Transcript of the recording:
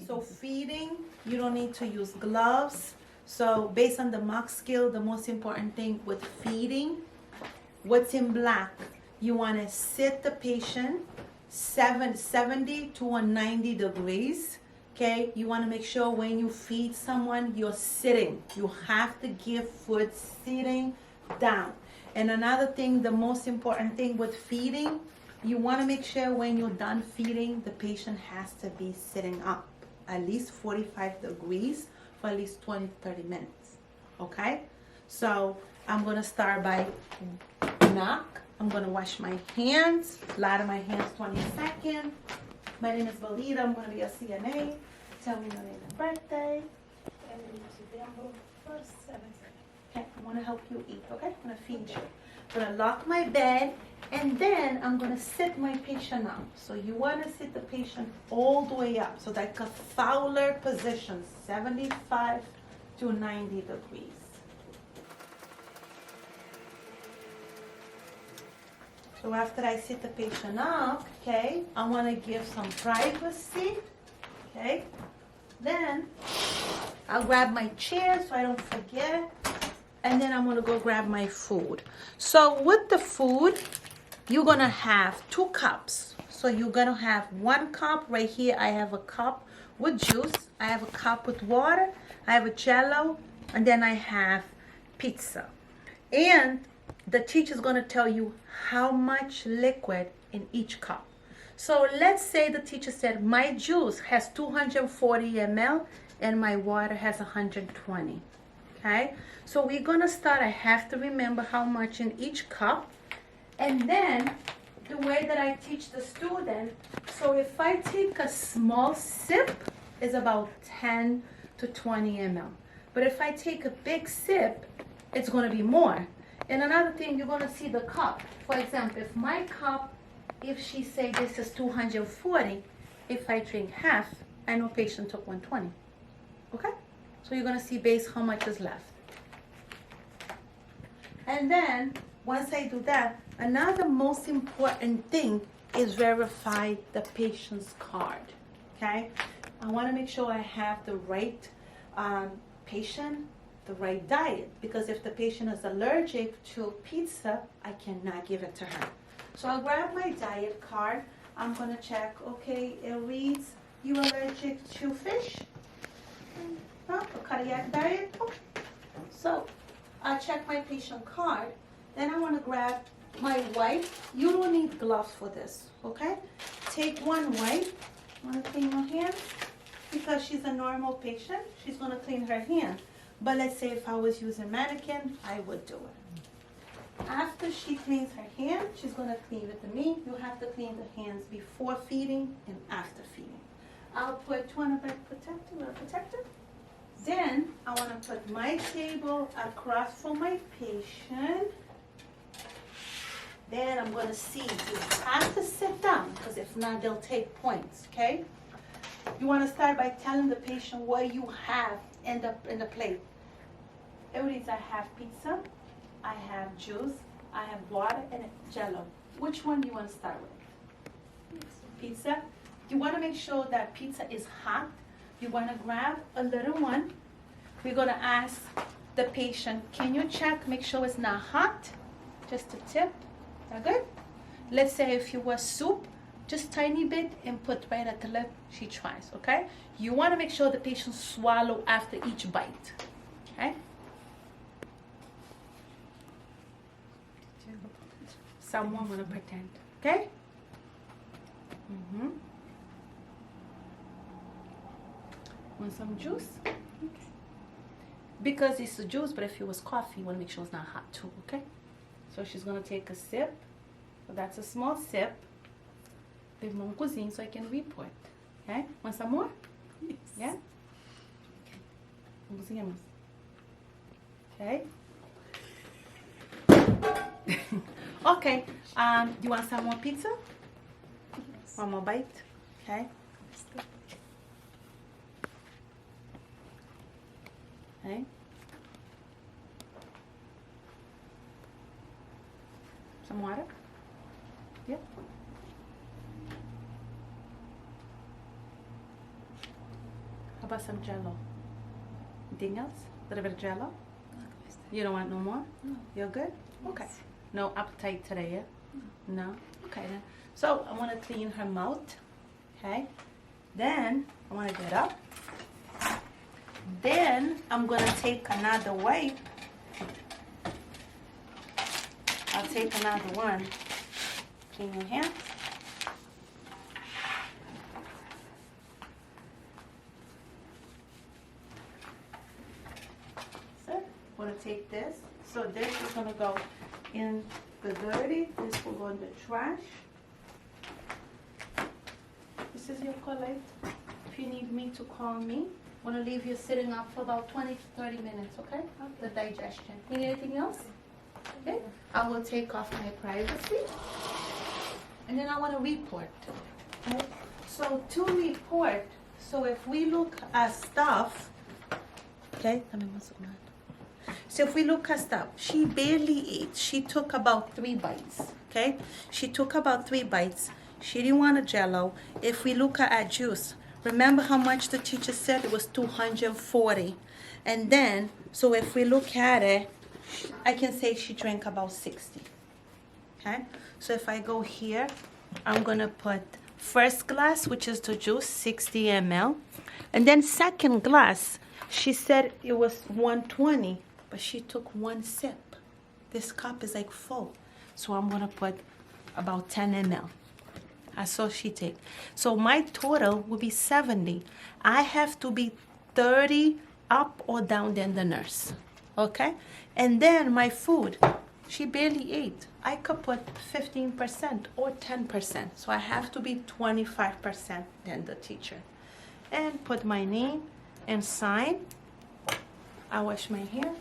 So feeding, you don't need to use gloves. So based on the mock skill, the most important thing with feeding, what's in black, you want to sit the patient 70 to 190 degrees. Okay, you want to make sure when you feed someone, you're sitting. You have to give food sitting down. And another thing, the most important thing with feeding, you want to make sure when you're done feeding, the patient has to be sitting up at least 45 degrees for at least 20 to 30 minutes. Okay? So I'm going to start by knock. I'm going to wash my hands, lather my hands 20 seconds. My name is Valida. I'm going to be a CNA. Tell me your name and birthday. Okay, I want to help you eat, okay? I'm going to feed you. I'm going to lock my bed, and then I'm going to sit my patient up. So you want to sit the patient all the way up. So like a Fowler position, 75 to 90 degrees. So after I sit the patient up, okay, I want to give some privacy, okay? Then I'll grab my chair so I don't forget. And then I'm going to go grab my food. So with the food, you're going to have 2 cups. So you're going to have 1 cup right here. I have a cup with juice. I have a cup with water. I have a Jello. And then I have pizza. And the teacher's going to tell you how much liquid in each cup. So let's say the teacher said, my juice has 240 ml and my water has 120. Okay? So we're going to start. I have to remember how much in each cup. And then the way that I teach the student, so if I take a small sip, it's about 10 to 20 ml. But if I take a big sip, it's going to be more. And another thing, you're going to see the cup. For example, if my cup, if she say this is 240, if I drink half, I know patient took 120. Okay? So you're going to see base how much is left. And then, once I do that, another most important thing is verify the patient's card. Okay? I want to make sure I have the right patient, the right diet, because if the patient is allergic to pizza, I cannot give it to her. So I'll grab my diet card. I'm going to check, okay, it reads, you allergic to fish? No, a cardiac diet? Okay. So I'll check my patient card. Then I want to grab my wipe. You don't need gloves for this, okay? Take 1 wipe. Want to clean your hands? Because she's a normal patient, she's going to clean her hand. But let's say if I was using mannequin, I would do it. After she cleans her hand, she's going to clean it to me. You have to clean the hands before feeding and after feeding. I'll put 2 on a protector. Then I want to put my table across from my patient. Then I'm going to see, you have to sit down, because if not, they'll take points, okay? You want to start by telling the patient what you have in the plate. It reads, I have pizza, I have juice, I have water, and Jello. Which one do you want to start with? Pizza. You want to make sure that pizza is hot. You want to grab a little one. We're going to ask the patient, can you check, make sure it's not hot? Just a tip. Is that good? Let's say if you were soup, just tiny bit and put right at the lip. She tries, okay? You want to make sure the patient swallow after each bite, okay? Someone want to pretend, okay? Want some juice? Okay. Because it's a juice, but if it was coffee, you want to make sure it's not hot too, okay? So she's going to take a sip. So that's a small sip. There's no cozinho, so I can report. Okay? Want some more? Yes. Yeah? Okay. Okay. Okay. Do you want some more pizza? Yes. One more bite? Okay. Okay. Some water? Yep. How about some Jello? Anything else? A little bit of Jello? You don't want no more? No. You're good? Okay. Yes. No appetite today, yeah? No? Okay then. So I want to clean her mouth. Okay? Then I want to get up. Then I'm going to take another wipe. I'll take another one. Clean your hands. So I'm going to take this. So this is going to go in the dirty. This will go in the trash. This is your colleague. If you need me to call me, I'm going to leave you sitting up for about 20 to 30 minutes, okay? The digestion. Need anything else? Okay. I will take off my privacy. And then I want to report. Okay? So to report, so if we look at stuff, okay? So if we look at stuff, she barely ate. She took about 3 bites, okay? She took about 3 bites. She didn't want a Jello. If we look at juice, remember how much the teacher said? It was 240. And then, so if we look at it, I can say she drank about 60. Okay? So if I go here, I'm going to put first glass, which is the juice, 60 ml. And then second glass, she said it was 120, but she took 1 sip. This cup is like full. So I'm going to put about 10 ml. That's all she take. So my total will be 70. I have to be 30 up or down than the nurse. Okay? And then my food, she barely ate. I could put 15% or 10%. So I have to be 25% than the teacher. And put my name and sign. I wash my hair.